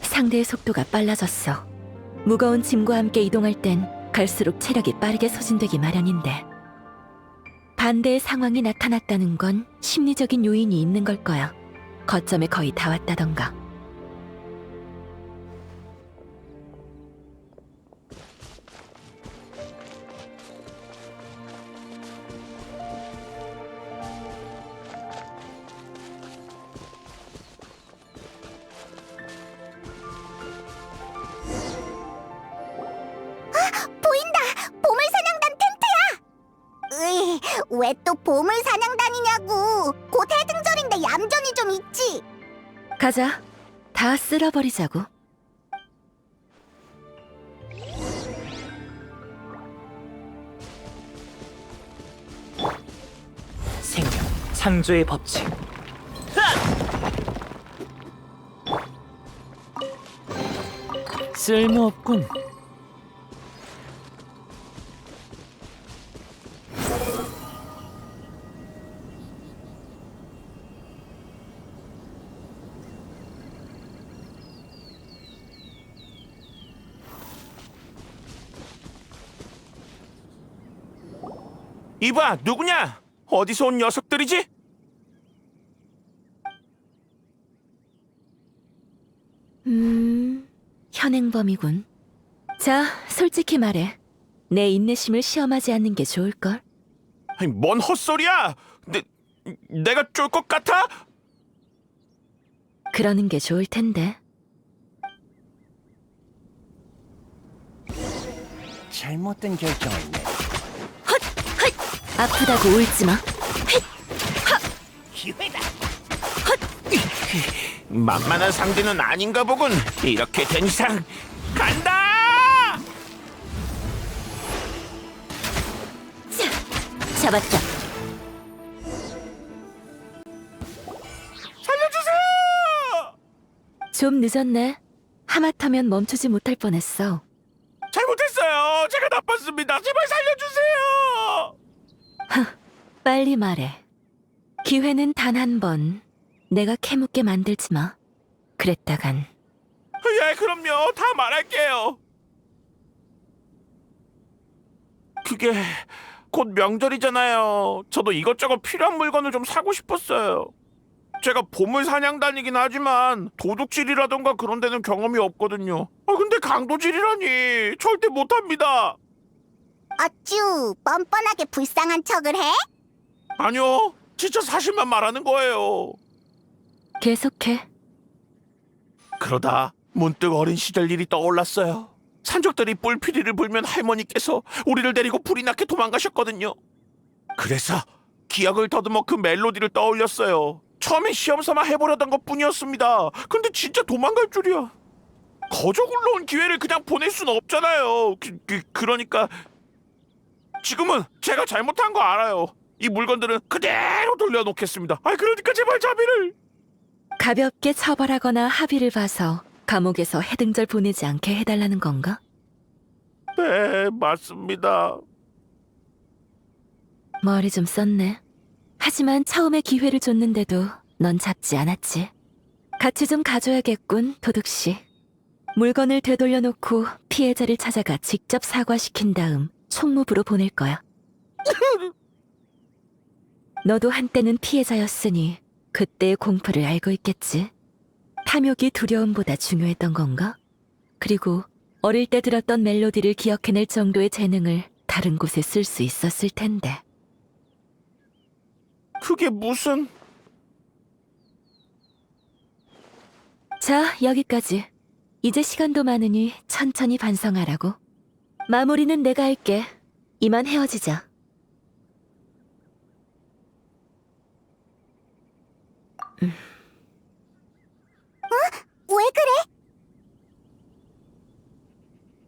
상대의 속도가 빨라졌어. 무거운 짐과 함께 이동할 땐 갈수록 체력이 빠르게 소진되기 마련인데 반대의 상황이 나타났다는 건 심리적인 요인이 있는 걸 거야. 거점에 거의 다 왔다던가. 보인다. 보물사냥단 텐트야. 왜 또 보물사냥단이냐고. 곧 해등절인데 얌전히 좀 있지. 가자. 다 쓸어버리자고. 생명, 창조의 법칙. 쓸모없군. 이봐, 누구냐? 어디서 온 녀석들이지? 현행범이군. 자, 솔직히 말해. 내 인내심을 시험하지 않는 게 좋을걸? 아니, 뭔 헛소리야? 내가 쫄 것 같아? 그러는 게 좋을 텐데. 잘못된 결정을 내. 아프다고 울지 마. 기회다. 만만한 상대는 아닌가 보군. 이렇게 된 이상 간다! 잡았다. 좀 늦었네. 하마터면 멈추지 못할 뻔했어. 잘못했어요. 제가 나빴습니다. 제발 살려주세요. 빨리 말해. 기회는 단 한 번. 내가 캐묻게 만들지 마. 그랬다간 예, 그럼요. 다 말할게요. 그게 곧 명절이잖아요. 저도 이것저것 필요한 물건을 좀 사고 싶었어요. 제가 보물 사냥 다니긴 하지만 도둑질이라던가 그런 데는 경험이 없거든요. 근데 강도질이라니 절대 못합니다. 어쭈, 뻔뻔하게 불쌍한 척을 해? 아니요, 진짜 사실만 말하는 거예요. 계속해. 그러다 문득 어린 시절 일이 떠올랐어요. 산적들이 뿔피리를 불면 할머니께서 우리를 데리고 불이 나게 도망가셨거든요. 그래서 기억을 더듬어 그 멜로디를 떠올렸어요. 처음엔 시험삼아 해보려던 것뿐이었습니다. 근데 진짜 도망갈 줄이야. 거저 굴러온 기회를 그냥 보낼 순 없잖아요. 그러니까 지금은 제가 잘못한 거 알아요. 이 물건들은 그대로 돌려놓겠습니다. 그러니까 제발 자비를. 가볍게 처벌하거나 합의를 봐서 감옥에서 해등절 보내지 않게 해달라는 건가? 네, 맞습니다. 머리 좀 썼네. 하지만 처음에 기회를 줬는데도 넌 잡지 않았지. 같이 좀 가줘야겠군, 도둑씨. 물건을 되돌려놓고 피해자를 찾아가 직접 사과시킨 다음 총무부로 보낼 거야. 너도 한때는 피해자였으니 그때의 공포를 알고 있겠지. 탐욕이 두려움보다 중요했던 건가? 그리고 어릴 때 들었던 멜로디를 기억해낼 정도의 재능을 다른 곳에 쓸 수 있었을 텐데. 그게 무슨... 자, 여기까지. 이제 시간도 많으니 천천히 반성하라고. 마무리는 내가 할게. 이만 헤어지자. 왜 그래?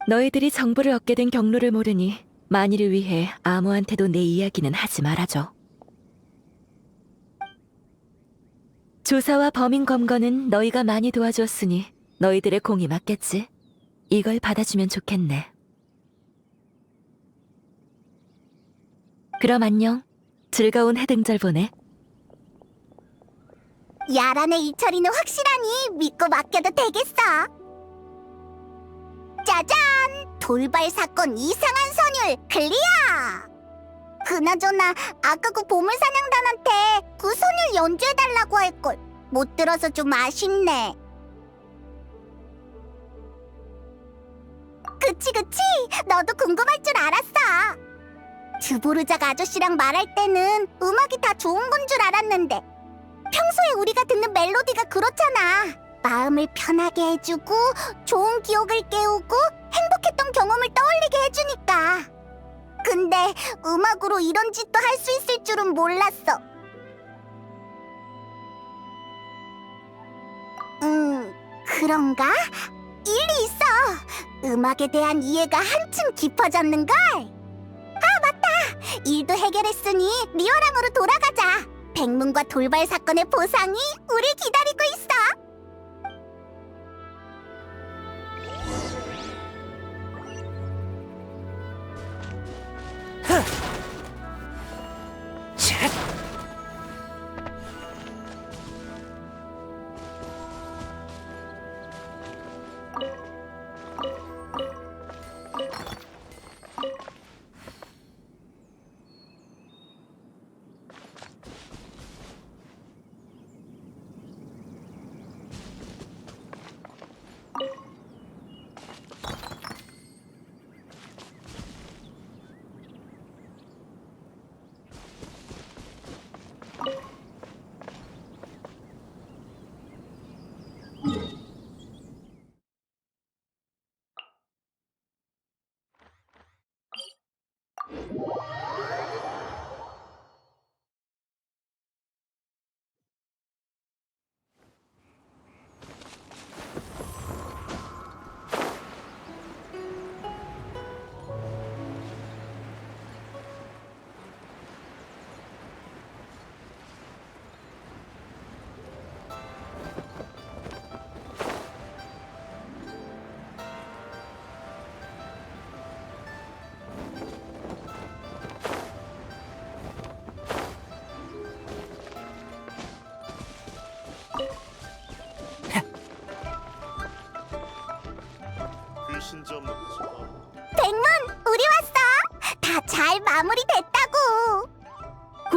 너희들이 정보를 얻게 된 경로를 모르니 만일을 위해 아무한테도 내 이야기는 하지 말아줘. 조사와 범인 검거는 너희가 많이 도와줬으니 너희들의 공이 맞겠지. 이걸 받아주면 좋겠네. 그럼 안녕. 즐거운 해등절 보내. 야란의 이철이는 확실하니 믿고 맡겨도 되겠어. 짜잔! 돌발 사건 이상한 선율 클리어! 그나저나 아까 그 보물사냥단한테 그 선율 연주해달라고 할걸. 못 들어서 좀 아쉽네. 그치 너도 궁금할 줄 알았어. 드보르작 아저씨랑 말할 때는 음악이 다 좋은 건 줄 알았는데 평소에 우리가 듣는 멜로디가 그렇잖아. 마음을 편하게 해주고 좋은 기억을 깨우고 행복했던 경험을 떠올리게 해주니까. 근데 음악으로 이런 짓도 할 수 있을 줄은 몰랐어. 그런가? 일리 있어. 음악에 대한 이해가 한층 깊어졌는걸. 아, 맞다. 일도 해결했으니 리오랑으로 돌아가자. 백문과 돌발 사건의 보상이 우릴 기다리고 있어.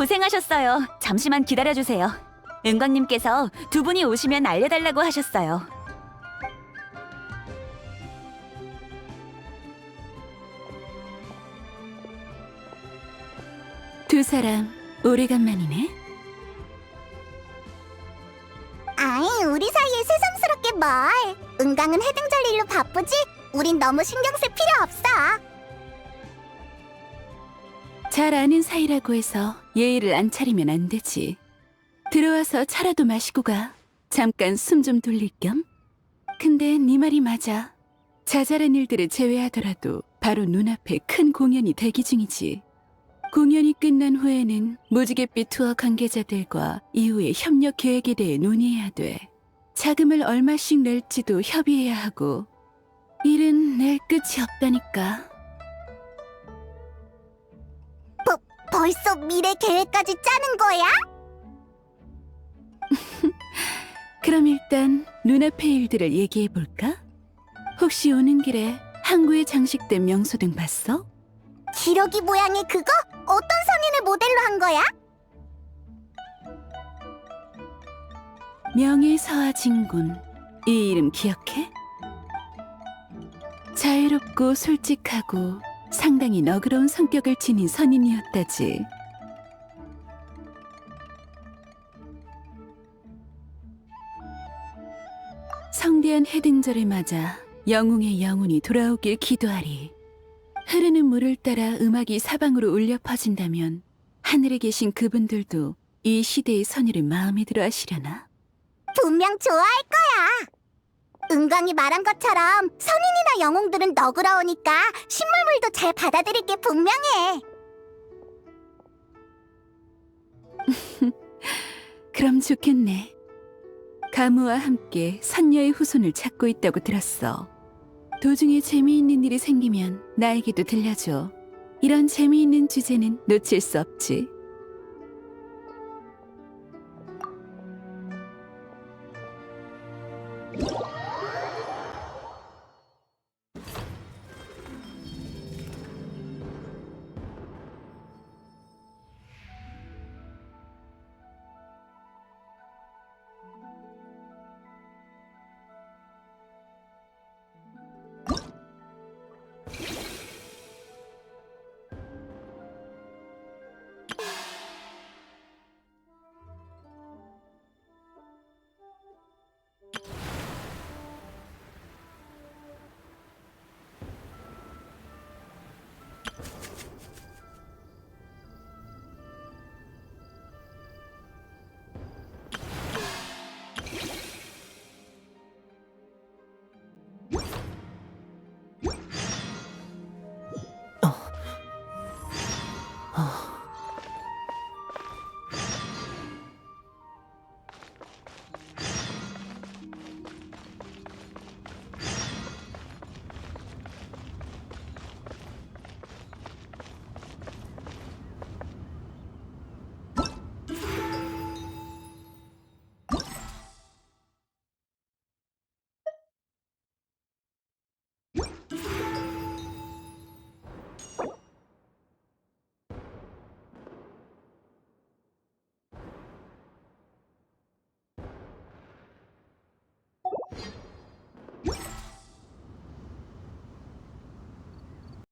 고생하셨어요. 잠시만 기다려주세요. 은광님께서 두 분이 오시면 알려달라고 하셨어요. 두 사람 오래간만이네. 아이, 우리 사이에 새삼스럽게 뭘. 은강은 해등절 일로 바쁘지? 우린 너무 신경 쓸 필요 없어. 잘 아는 사이라고 해서 예의를 안 차리면 안 되지. 들어와서 차라도 마시고 가. 잠깐 숨 좀 돌릴 겸. 근데 네 말이 맞아. 자잘한 일들을 제외하더라도 바로 눈앞에 큰 공연이 대기 중이지. 공연이 끝난 후에는 무지갯빛 투어 관계자들과 이후의 협력 계획에 대해 논의해야 돼. 자금을 얼마씩 낼지도 협의해야 하고. 일은 낼 끝이 없다니까. 벌써 미래 계획까지 짜는 거야? 그럼 일단 눈앞의 일들을 얘기해볼까? 혹시 오는 길에 항구에 장식된 명소등 봤어? 기러기 모양의 그거? 어떤 선인을 모델로 한 거야? 명예서하진군. 이 이름 기억해? 자유롭고 솔직하고 상당히 너그러운 성격을 지닌 선인이었다지. 성대한 해등절을 맞아 영웅의 영혼이 돌아오길 기도하리. 흐르는 물을 따라 음악이 사방으로 울려 퍼진다면 하늘에 계신 그분들도 이 시대의 선율을 마음에 들어 하시려나? 분명 좋아할 거야. 은광이 말한 것처럼 선인이나 영웅들은 너그러우니까 신물물도 잘 받아들일 게 분명해. 그럼 좋겠네. 가무와 함께 선녀의 후손을 찾고 있다고 들었어. 도중에 재미있는 일이 생기면 나에게도 들려줘. 이런 재미있는 주제는 놓칠 수 없지.